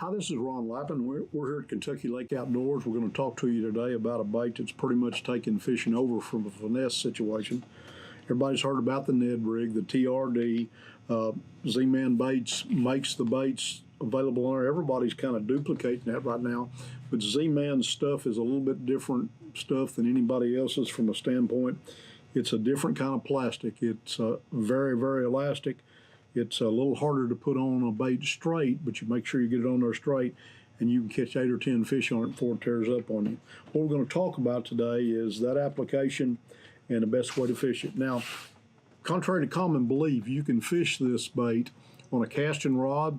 Hi, this is Ron Lappin. We're here at Kentucky Lake Outdoors. We're going to talk to you today about a bait that's pretty much taking fishing over from a finesse situation. Everybody's heard about the Ned rig, the TRD. Z-Man Baits makes the baits available on there. Everybody's kind of duplicating that right now, but Z-Man's stuff is a little bit different stuff than anybody else's from a standpoint. It's a different kind of plastic. It's very, very elastic. It's a little harder to put on a bait straight, but you make sure you get it on there straight, and you can catch 8 or 10 fish on it before it tears up on you. What we're going to talk about today is that application and the best way to fish it. Now, contrary to common belief, you can fish this bait on a casting rod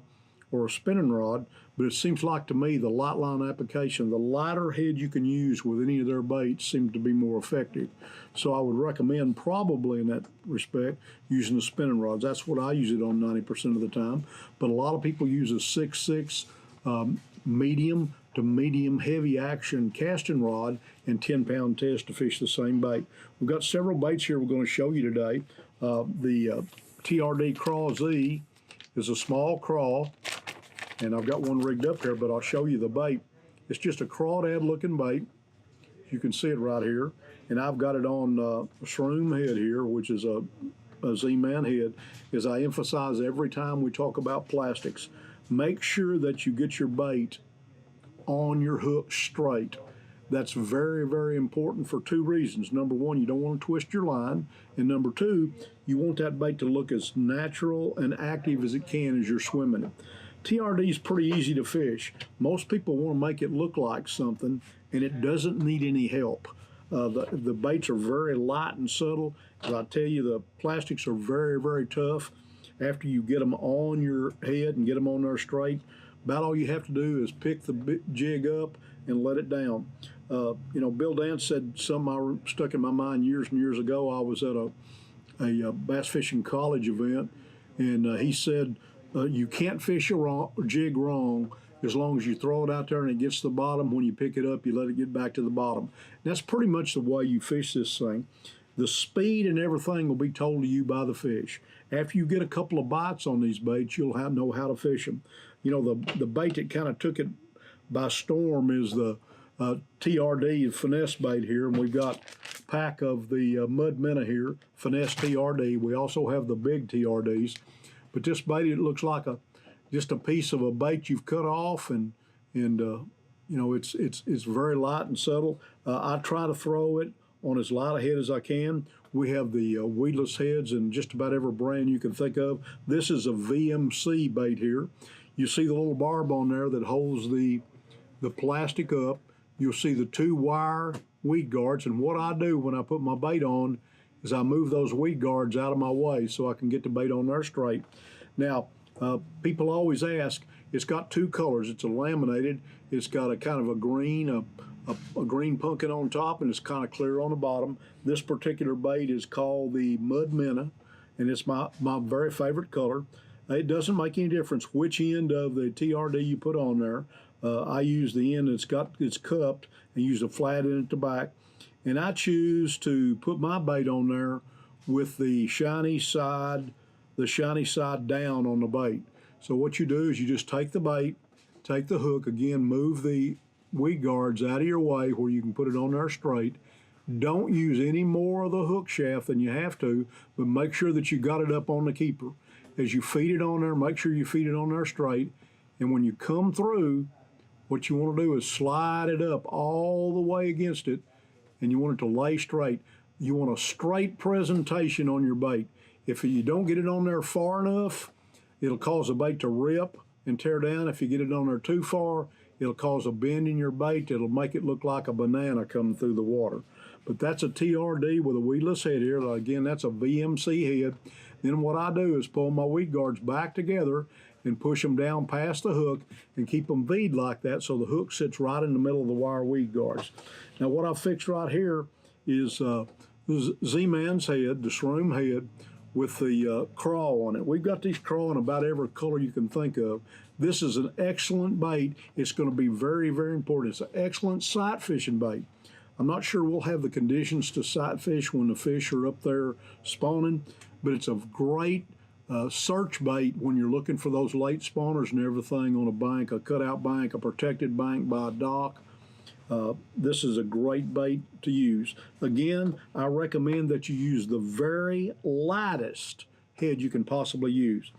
or a spinning rod, but it seems like to me the light line application, the lighter head you can use with any of their baits seems to be more effective. So I would recommend probably in that respect using the spinning rods. That's what I use it on 90% of the time, but a lot of people use a 6.6 medium to medium heavy action casting rod and 10-pound test to fish the same bait. We've got several baits here we're going to show you today. The TRD Craw Z is a small craw, and I've got one rigged up here, but I'll show you the bait. It's just a crawdad looking bait. You can see it right here. And I've got it on a shroom head here, which is a Z-Man head. As I emphasize every time we talk about plastics, make sure that you get your bait on your hook straight. That's very, very important for two reasons. Number one, you don't want to twist your line. And number two, you want that bait to look as natural and active as it can as you're swimming it. TRD is pretty easy to fish. Most people want to make it look like something, and it doesn't need any help. The baits are very light and subtle. As I tell you, the plastics are very, very tough. After you get them on your head and get them on there straight, about all you have to do is pick the jig up and let it down. Bill Dance said something stuck in my mind years and years ago. I was at a bass fishing college event, and he said, you can't fish a jig wrong as long as you throw it out there and it gets to the bottom. When you pick it up, you let it get back to the bottom. And that's pretty much the way you fish this thing. The speed and everything will be told to you by the fish. After you get a couple of bites on these baits, you'll know how to fish them. You know, the bait that kind of took it by storm is the TRD finesse bait here, and we've got a pack of the Mud Minnow here, finesse TRD. We also have the big TRDs. But this bait, it looks like just a piece of a bait you've cut off, and it's very light and subtle. I try to throw it on as light a head as I can. We have the weedless heads in just about every brand you can think of. This is a VMC bait here. You see the little barb on there that holds the plastic up. You'll see the 2 wire weed guards, and what I do when I put my bait on is I move those weed guards out of my way so I can get the bait on there straight. Now, people always ask, it's got 2 colors. It's a laminated. It's got a kind of a green, a green pumpkin on top, and it's kind of clear on the bottom. This particular bait is called the Mud Minnow, and it's my very favorite color. It doesn't make any difference which end of the TRD you put on there. I use the end that's it's cupped and use a flat end at the back. And I choose to put my bait on there with the shiny side down on the bait. So what you do is you just take the bait, take the hook, again, move the weed guards out of your way where you can put it on there straight. Don't use any more of the hook shaft than you have to, but make sure that you got it up on the keeper. As you feed it on there, make sure you feed it on there straight. And when you come through, what you want to do is slide it up all the way against it, and you want it to lay straight. You want a straight presentation on your bait. If you don't get it on there far enough, it'll cause the bait to rip and tear down. If you get it on there too far, it'll cause a bend in your bait. It'll make it look like a banana coming through the water. But that's a TRD with a weedless head here. Again, that's a VMC head. Then what I do is pull my weed guards back together and push them down past the hook and keep them V'd like that so the hook sits right in the middle of the wire weed guards. Now what I've fixed right here is Z-Man's head, the shroom head, with the craw on it. We've got these craw in about every color you can think of. This is an excellent bait. It's going to be very, very important. It's an excellent sight fishing bait. I'm not sure we'll have the conditions to sight fish when the fish are up there spawning, but it's a great search bait when you're looking for those late spawners and everything on a bank, a cutout bank, a protected bank by a dock. This is a great bait to use. Again, I recommend that you use the very lightest head you can possibly use.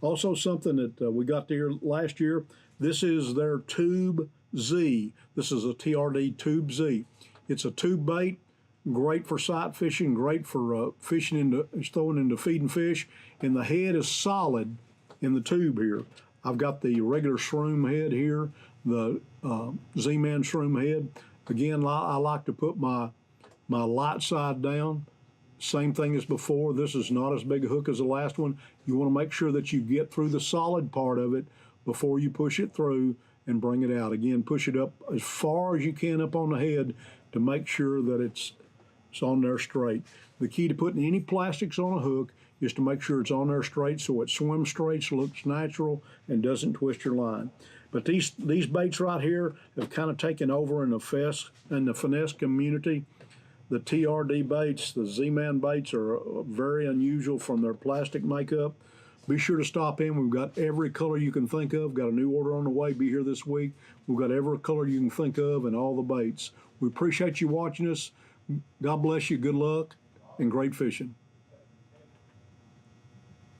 Also, something that we got there last year, this is their Tube Z. This is a TRD Tube Z. It's a tube bait, great for sight fishing, great for fishing into, throwing into feeding fish, and the head is solid in the tube here. I've got the regular shroom head here, the Z-Man shroom head. Again, I like to put my light side down. Same thing as before. This is not as big a hook as the last one. You want to make sure that you get through the solid part of it before you push it through and bring it out. Again, push it up as far as you can up on the head to make sure that it's on there straight. The key to putting any plastics on a hook is to make sure it's on there straight so it swims straight, looks natural, and doesn't twist your line. But these baits right here have kind of taken over in the finesse community. The TRD baits, the Z-Man baits, are very unusual from their plastic makeup. Be sure to stop in. We've got every color you can think of. Got a new order on the way. Be here this week. We've got every color you can think of and all the baits. We appreciate you watching us. God bless you. Good luck and great fishing.